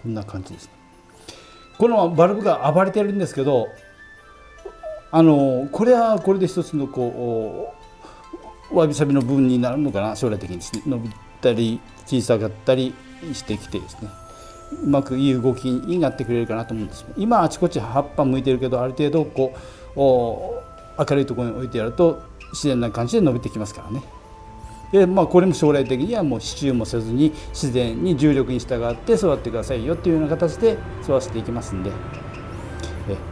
こんな感じですね。このバルブが暴れてるんですけど、これはこれで一つのわびさびの部分になるのかな、将来的にですね。伸びたり小さかったりしてきてですね、うまくいい動きになってくれるかなと思うんです。今あちこち葉っぱ向いてるけど、ある程度明るいところに置いてやると自然な感じで伸びてきますからね。でこれも将来的にはもう支柱もせずに自然に重力に従って育ってくださいよっていうような形で育てていきますんで、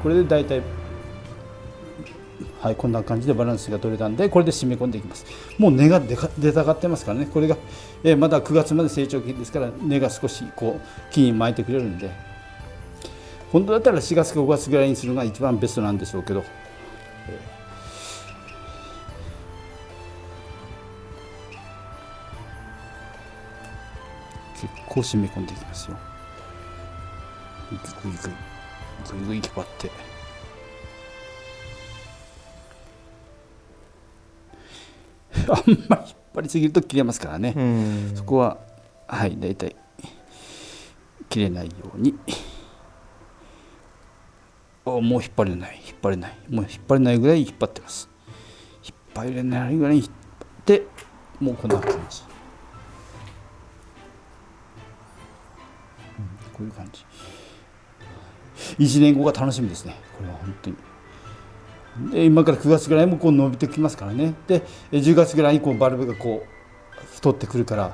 これで大体こんな感じでバランスが取れたんで、これで締め込んでいきます。もう根が出たがってますからね。これが、まだ9月まで成長期ですから、根が少し木に巻いてくれるんで、本当だったら4月か5月ぐらいにするのが一番ベストなんでしょうけど、結構締め込んでいきますよ。ぐいぐい引っ張って、あんまり引っ張りすぎると切れますからね。そこはだいたい切れないように。もう引っ張れないもう引っ張れないぐらい引っ張ってます。引っ張れないぐらい引っ張って、もうこんな感じ、こういう感じ。1年後が楽しみですね、これは本当に。で今から9月ぐらいも伸びてきますからね。で10月ぐらいにバルブが太ってくるから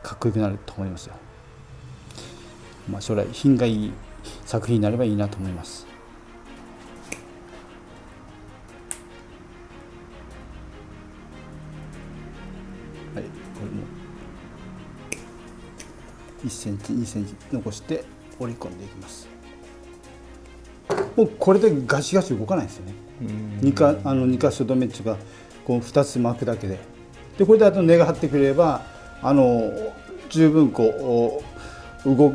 かっこよくなると思いますよ。将来品がいい作品になればいいなと思います。これも1センチ2センチ残して折り込んでいきます。もうこれでガシガシ動かないですよね。2箇所止めっていうか2つ巻くだけで、これであと根が張ってくれれば十分動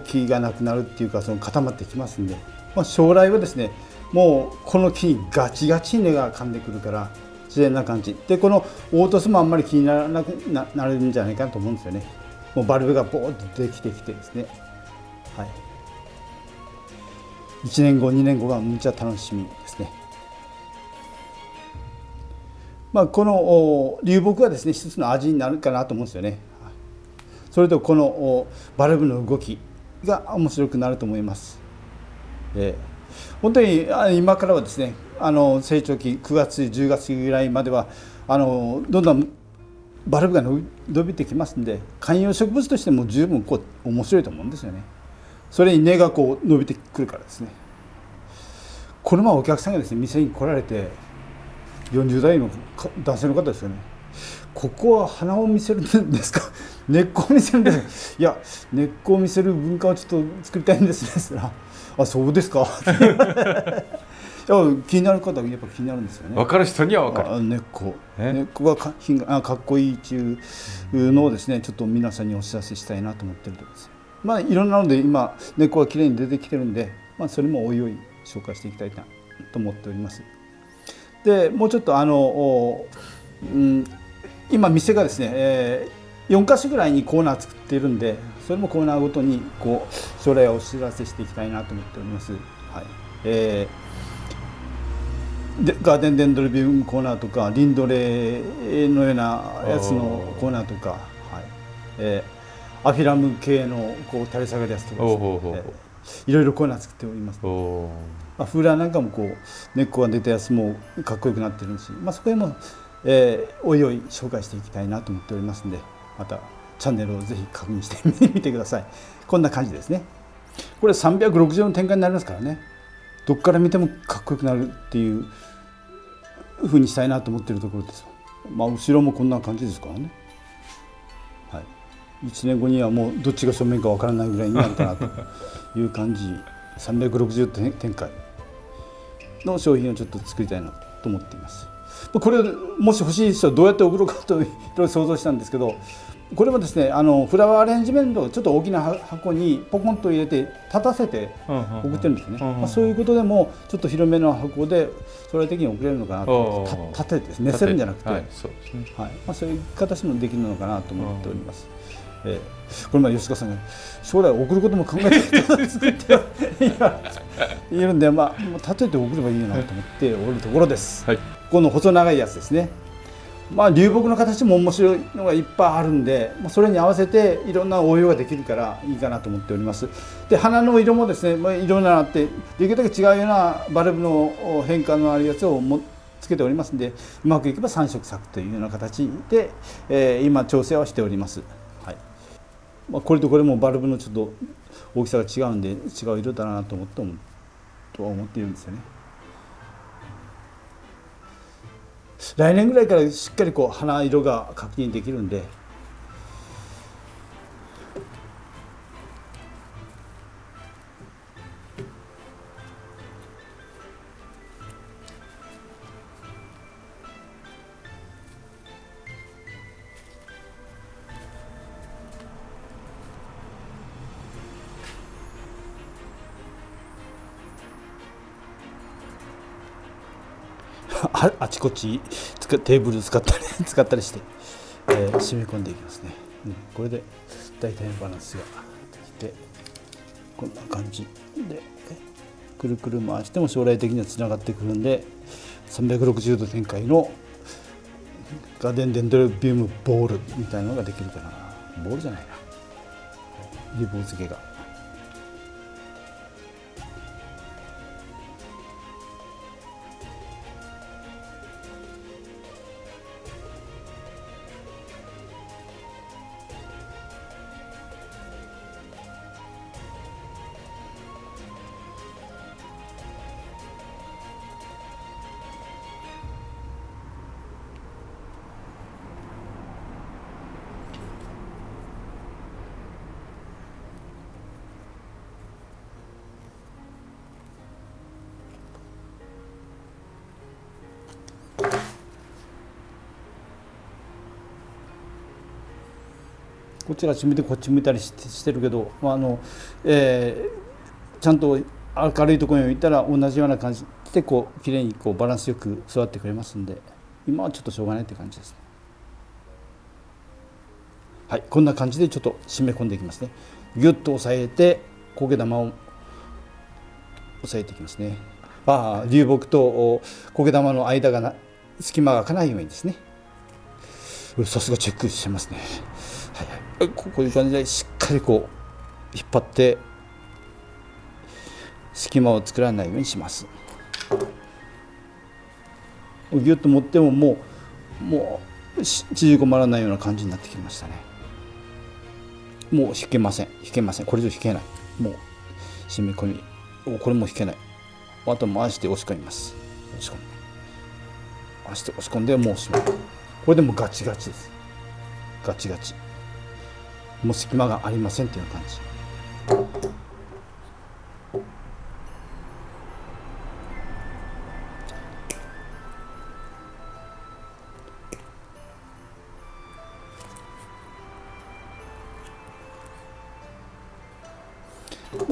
きがなくなるっていうか、固まってきますんで、将来はですね、もうこの木にガチガチに根が噛んでくるから自然な感じで、この凹凸もあんまり気にならなくなるんじゃないかなと思うんですよね。もうバルブがボーッとできてきてですね、1年後2年後がむちゃ楽しみですね。この流木はですね、一つの味になるかなと思うんですよね。それとこのバルブの動きが面白くなると思います。本当に今からはですね、成長期9月10月ぐらいまではどんどんバルブが伸びてきますんで、観葉植物としても十分面白いと思うんですよね。それに根が伸びてくるからですね。この前お客さんがですね、店に来られて、40代の男性の方ですよね。ここは花を見せるんですか、根っこを見せるんですか。いや、根っこを見せる文化をちょっと作りたいんですね。あ、そうですか。気になる方はやっぱ気になるんですよね。分かる人には分かる。根っこがかっこいいっていうのをですね、ちょっと皆さんにお知らせしたいなと思ってるところです。いろんなので今根っこがきれいに出てきてるんで、それもおいおい紹介していきたいなと思っております。でもうちょっと今店がですね、4カ所ぐらいにコーナー作っているんで、それもコーナーごとに将来はお知らせしていきたいなと思っております。ガーデンデンドロビウムコーナーとか、リンドレのようなやつのコーナーとか、アフィラム系の垂れ下がるやつとかですね、いろいろコーナー作っております。フーラーなんかも根っこが出たやつもかっこよくなってるし、そこへもおいおい紹介していきたいなと思っておりますので、またチャンネルをぜひ確認してみてください。こんな感じですね。これ360度の展開になりますからね、どっから見てもかっこよくなるっていう風にしたいなと思っているところです。後ろもこんな感じですからね。1年後にはもうどっちが正面かわからないぐらいになるかなという感じ、360度展開の商品をちょっと作りたいなと思っています。これをもし欲しい人はどうやって送ろうかといろいろ想像したんですけど、これもですね、フラワーアレンジメントをちょっと大きな箱にポコンと入れて立たせて送ってるんですね。そういうことでもちょっと広めの箱で将来的に送れるのかなと、立ててですね、熱せるんじゃなくて、そういう形もできるのかなと思っております。これまあ吉川さんが将来送ることも考えて作っているんで、まあもう立てて送ればいいなと思っておるところです、はい、この細長いやつですね。まあ流木の形も面白いのがいっぱいあるんで、それに合わせていろんな応用ができるからいいかなと思っております。で花の色もですね、いろんなあってできるだけ違うようなバルブの変化のあるやつをつけておりますんで、うまくいけば3色咲くというような形で、今調整はしております。はい、これとこれもバルブのちょっと大きさが違うんで違う色だなと思っているんですよね。来年ぐらいからしっかりこう花色が確認できるんで、あちこちテーブル使ったりして、染み込んでいきますね。これで大体のバランスができてこんな感じでくるくる回しても将来的にはつながってくるんで、360度展開のガーデンデンドロビウムボールみたいなのができるかな。ボールじゃないな、リボン付けが。こっちが向いてこっち向いたりしてるけど、ちゃんと明るいところに置いたら同じような感じでこうきれいにこうバランスよく育ってくれますんで、今はちょっとしょうがないって感じですね。はい、こんな感じでちょっと締め込んでいきますね。ギュッと押さえて苔玉を押さえていきますね。流木と苔玉の間が隙間が開かないようにですね。さすがチェックしてますね。はいはい、こういう感じでしっかりこう引っ張って隙間を作らないようにします。ギュッと持ってももう縮こまらないような感じになってきましたね。もう引けませんこれ以上引けない。もう締め込みこれも引けない。あと回して押し込みます。回して押し込んでもう締め込む。これでもガチガチです。ガチガチ、もう隙間がありませんという感じ。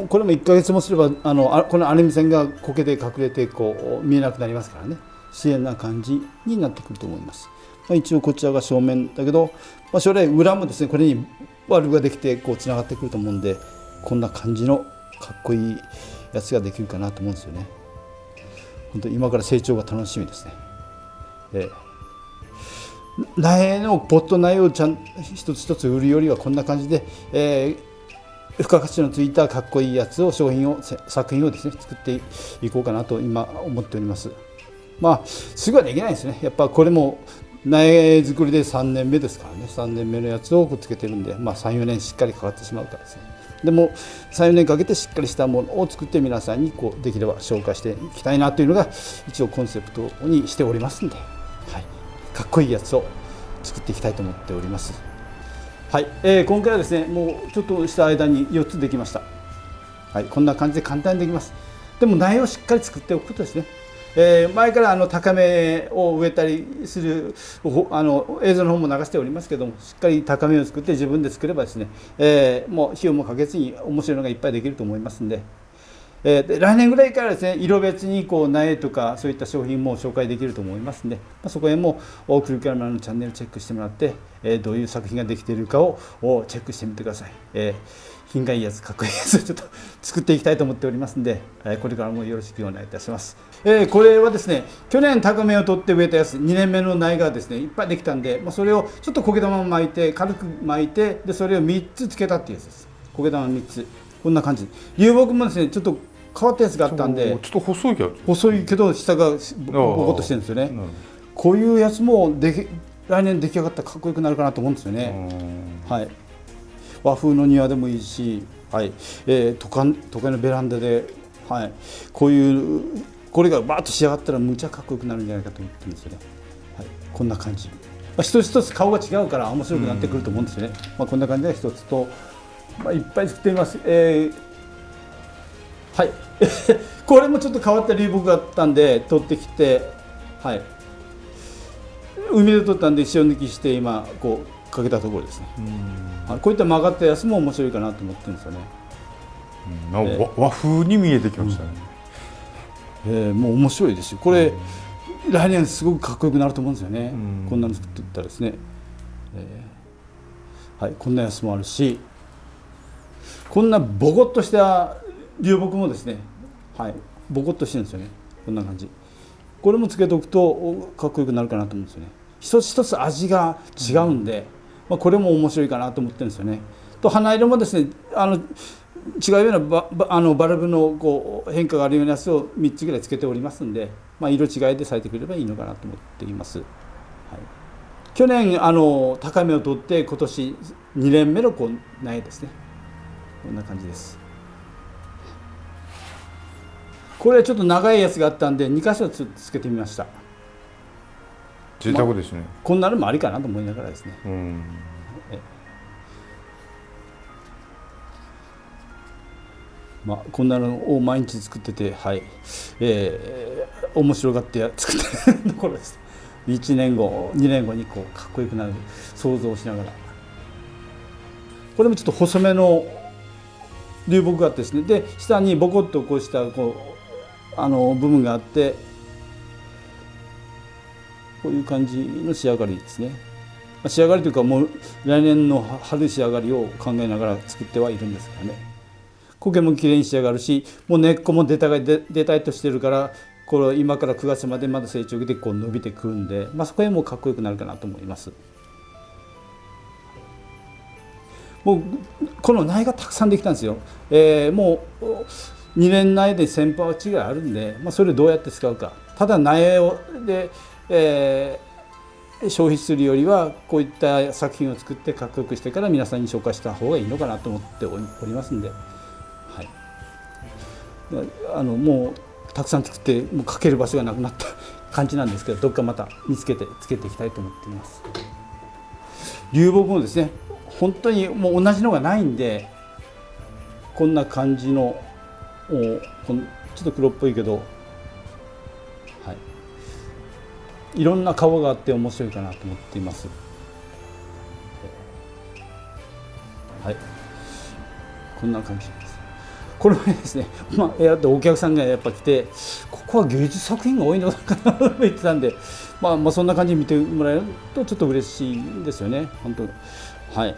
これも1ヶ月もすればこのアルミ線が苔で隠れてこう見えなくなりますからね、自然な感じになってくると思います。一応こちらが正面だけど、将来裏もですねこれにバルブができてこうつながってくると思うんで、こんな感じのかっこいいやつができるかなと思うんですよね。本当に今から成長が楽しみですね。苗のポット苗を一つ一つ売るよりはこんな感じで、付加価値のついたかっこいいやつを作品をですね作っていこうかなと今思っております。すぐはできないですね。やっぱこれも苗作りで3年目ですからね、3年目のやつをくっつけてるんで、3、4年しっかりかかってしまうからですね。でも3、4年かけてしっかりしたものを作って皆さんにできれば紹介していきたいなというのが一応コンセプトにしておりますんで、かっこいいやつを作っていきたいと思っております。はい、今回はですねもうちょっとした間に4つできました。こんな感じで簡単にできます。でも苗をしっかり作っておくことですね。前から高めを植えたりする映像の方も流しておりますけども、しっかり高めを作って自分で作ればですね、もう費用もかけずに面白いのがいっぱいできると思いますんで、で来年ぐらいからですね、色別にこう苗とかそういった商品も紹介できると思いますので、そこへもクルキャラメルのチャンネルチェックしてもらって、どういう作品ができているかをチェックしてみてください。品がいいやつ、かっこいいやつをちょっと作っていきたいと思っておりますので、これからもよろしくお願いいたします。これはですね、去年高芽を取って植えたやつ、2年目の苗がですねいっぱいできたんで、それをちょっと苔玉を巻いて軽く巻いて、でそれを3つつけたっていうやつです。苔玉3つ、こんな感じ。流木もですねちょっと変わったやつがあったんで、ちょっと細いけど、細いけど下がボコッとしてるんですよね。こういうやつも来年出来上がったらかっこよくなるかなと思うんですよね。はい、和風の庭でもいいし、はい、都会のベランダで、はい、これがバーッと仕上がったらむちゃかっこよくなるんじゃないかと思ってるんですよね。はい、こんな感じ。一つ一つ顔が違うから面白くなってくると思うんですよね。こんな感じで一つと、いっぱい作ってみます。はいこれもちょっと変わった流木があったんで取ってきて、はい、海で取ったんで塩抜きして今こうかけたところですね。こういった曲がったやつも面白いかなと思ってるんですよね。和風に見えてきましたね。もう面白いですよこれ。来年すごくかっこよくなると思うんですよね。こんなの作っていったらですね、はい、こんなやつもあるし、こんなボコッとした流木もですね、はい、ボコッとしてるんですよね。こんな感じ。これもつけておくとかっこよくなるかなと思うんですよね。一つ一つ味が違うんで、これも面白いかなと思ってるんですよね。と花色もですね、違うようなバルブのこう変化があるようなやつを3つぐらいつけておりますんで、色違いで咲いてくればいいのかなと思っています。はい、去年高芽を取って今年2年目の苗ですね。こんな感じです。これはちょっと長いやつがあったんで2箇所つけてみました。贅沢ですね。こんなのもありかなと思いながらですね。こんなのを毎日作ってて、はい、面白がって作ってるところです。1年後2年後にこうかっこよくなる想像をしながら、これもちょっと細めの流木があってですね、で下にボコッとこうした部分があって、こういう感じの仕上がりですね。仕上がりというかもう来年の春仕上がりを考えながら作ってはいるんですからね。苔もきれいに仕上がるし、もう根っこも出たいとしてるから、これ今から9月までまだ成長期でこう伸びてくるんで、そこへもかっこよくなるかなと思います。もうこの苗がたくさんできたんですよ。もう2年苗で1000羽違いあるんで、それをどうやって使うか。ただ苗で、消費するよりはこういった作品を作ってかっこよくしてから皆さんに紹介した方がいいのかなと思っておりますんで、はい、もうたくさん作ってもうかける場所がなくなった感じなんですけど、どっかまた見つけてつけていきたいと思っています。流木もですね、本当にもう同じのがないんで、こんな感じのちょっと黒っぽいけど、はい、いろんな顔があって面白いかなと思っています。はい、こんな感じです。これはですね、お客さんがやっぱ来て、ここは芸術作品が多いのかなと言ってたんで、そんな感じに見てもらえるとちょっと嬉しいんですよね、本当に。はい、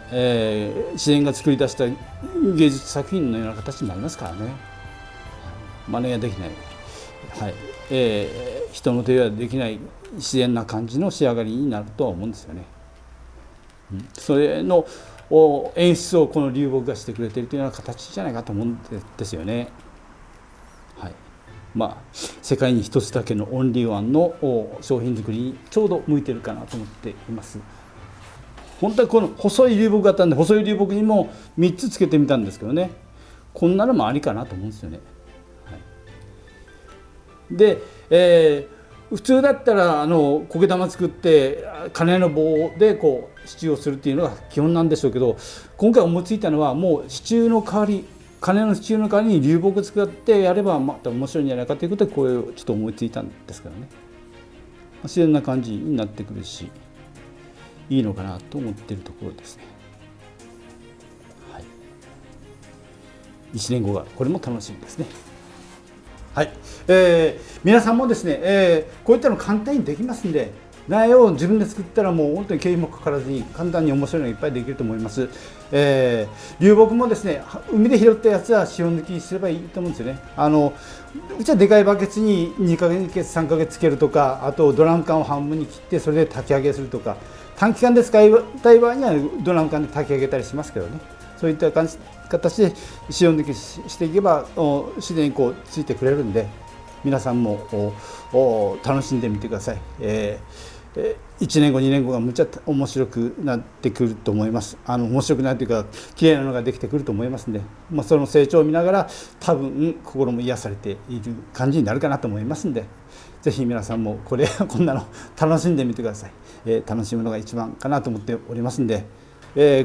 自然が作り出した芸術作品のような形になりますからね。真似ができない、はい、人の手ではできない自然な感じの仕上がりになるとは思うんですよね。それの演出をこの流木がしてくれているというような形じゃないかと思うんですよね。はい、世界に一つだけのオンリーワンの商品作りにちょうど向いてるかなと思っています。本当はこの細い流木があったんで、細い流木にも3つつけてみたんですけどね、こんなのもありかなと思うんですよね。はい、で、普通だったら苔玉作って金の棒でこう支柱をするっていうのが基本なんでしょうけど、今回思いついたのはもう支柱の代わり、金の支柱の代わりに流木使ってやればまた面白いんじゃないかということで、これをちょっと思いついたんですけどね。自然な感じになってくるし、いいのかなと思っているところですね。はい、1年後がこれも楽しみですね。はい、皆さんもですね、こういったの簡単にできますんで、苗を自分で作ったらもう本当に経費もかからずに簡単に面白いのがいっぱいできると思います。流木もですね、海で拾ったやつは塩抜きすればいいと思うんですよね。うちはでかいバケツに2ヶ月3ヶ月つけるとか、あとドラム缶を半分に切ってそれで炊き上げするとか、短期間で使いたい場合にはドラム缶で炊き上げたりしますけどね、そういった形で塩抜きしていけば自然にこうついてくれるんで、皆さんも楽しんでみてください。1年後2年後がむちゃ面白くなってくると思います。面白くなるというか綺麗なのができてくると思いますんで、その成長を見ながら多分心も癒されている感じになるかなと思いますんで、ぜひ皆さんもこんなの楽しんでみてください。楽しむのが一番かなと思っておりますんで、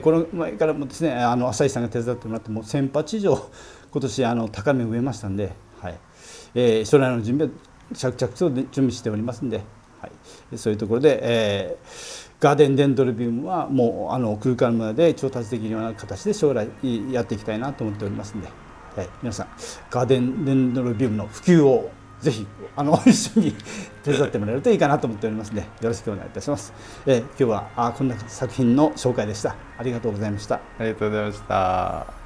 この前からもですね、浅井さんが手伝ってもらっても1000鉢以上今年高め植えましたんで、はい、将来の準備は着々と準備しておりますんで、はい、そういうところで、ガーデンデンドロビウムはもう空間村で調達できるような形で将来やっていきたいなと思っておりますんで、はい、皆さんガーデンデンドロビウムの普及をぜひ一緒に手伝ってもらえるといいかなと思っておりますので、よろしくお願いいたします。今日はこんな作品の紹介でした。ありがとうございました。ありがとうございました。